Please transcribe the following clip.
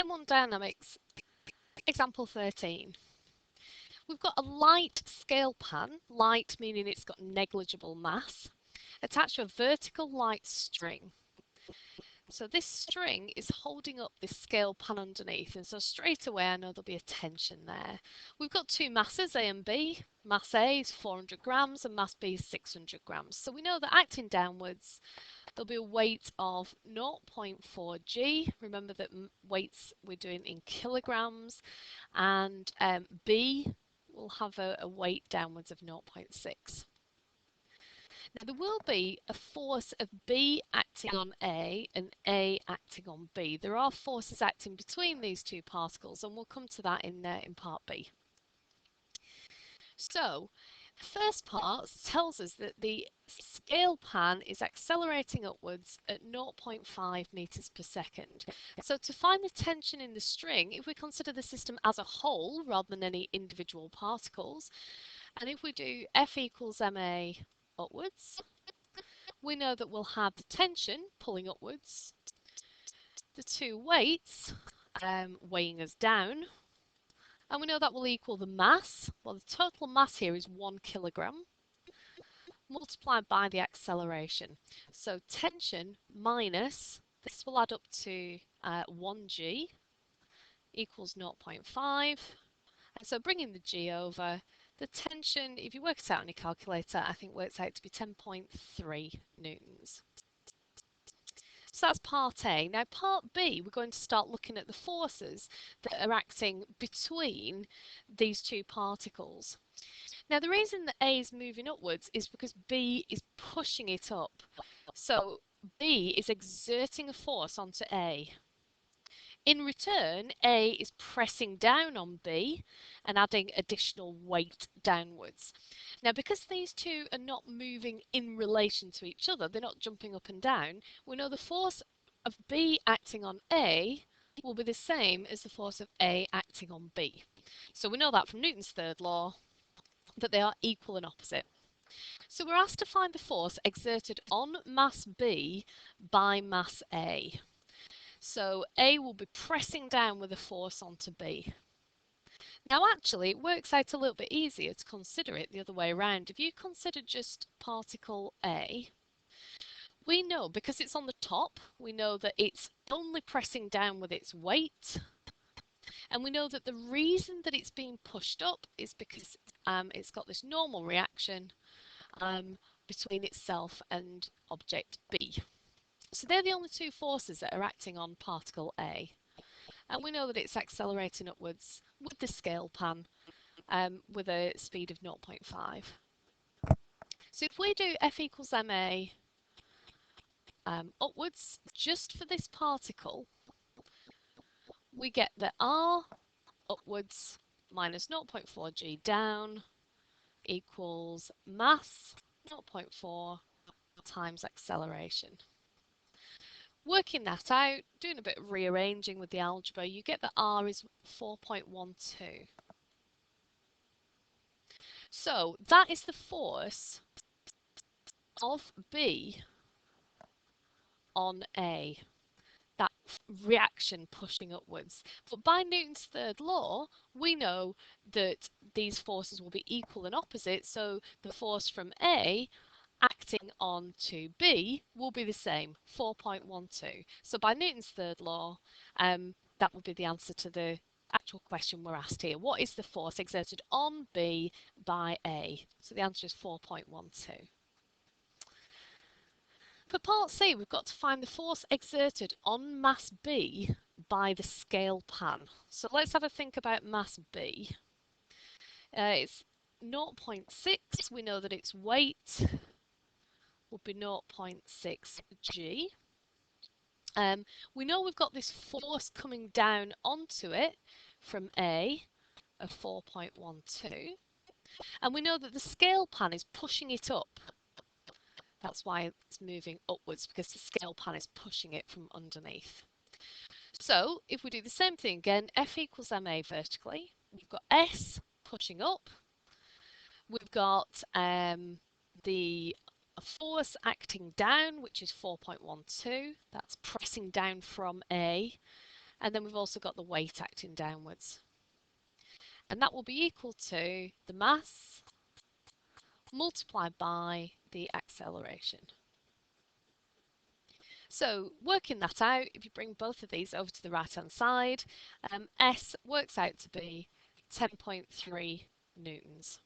Thermodynamics, example 13. We've got a light scale pan, light meaning it's got negligible mass, attached to a vertical light string. So this string is holding up this scale pan underneath, and so straight away I know there'll be a tension there. We've got two masses, A and B. Mass A is 400 grams and mass B is 600 grams. So we know that acting downwards, there'll be a weight of 0.4 g. Remember that weights we're doing in kilograms, and B will have a weight downwards of 0.6. Now there will be a force of B acting on A and A acting on B. There are forces acting between these two particles, and we'll come to that in part B. So the first part tells us that the scale pan is accelerating upwards at 0.5 meters per second. So to find the tension in the string, if we consider the system as a whole rather than any individual particles, and if we do F equals ma upwards, we know that we'll have the tension pulling upwards, the two weights weighing us down, and we know that will equal the mass. Well, the total mass here is 1 kilogram multiplied by the acceleration. So tension minus, this will add up to 1g equals 0.5. And so bringing the g over, the tension, if you work it out on your calculator, I think works out to be 10.3 newtons. So that's part A. Now part B, we're going to start looking at the forces that are acting between these two particles. Now the reason that A is moving upwards is because B is pushing it up. So B is exerting a force onto A. In return, A is pressing down on B and adding additional weight downwards. Now, because these two are not moving in relation to each other, they're not jumping up and down, we know the force of B acting on A will be the same as the force of A acting on B. So we know that from Newton's third law, that they are equal and opposite. So we're asked to find the force exerted on mass B by mass A. So A will be pressing down with a force onto B. Now actually it works out a little bit easier to consider it the other way around. If you consider just particle A, we know because it's on the top, we know that it's only pressing down with its weight. And we know that the reason that it's being pushed up is because it's got this normal reaction between itself and object B. So they're the only two forces that are acting on particle A. And we know that it's accelerating upwards with the scale pan with a speed of 0.5. So if we do F equals ma upwards just for this particle, we get that R upwards minus 0.4 g down equals mass 0.4 times acceleration. Working that out, doing a bit of rearranging with the algebra, you get that R is 4.12. So that is the force of B on A, that reaction pushing upwards. But by Newton's third law, we know that these forces will be equal and opposite, so the force from A acting on to B will be the same, 4.12. So by Newton's third law, that would be the answer to the actual question we're asked here. What is the force exerted on B by A? So the answer is 4.12. For part C, we've got to find the force exerted on mass B by the scale pan. So let's have a think about mass B. It's 0.6. We know that its weight will be 0.6 g. We know we've got this force coming down onto it from A of 4.12. And we know that the scale pan is pushing it up. That's why it's moving upwards, because the scale pan is pushing it from underneath. So if we do the same thing again, F equals ma vertically, we've got S pushing up, we've got the force acting down, which is 4.12, that's pressing down from A, And then we've also got the weight acting downwards. And that will be equal to the mass multiplied by the acceleration. So working that out, if you bring both of these over to the right hand side, S works out to be 10.3 newtons.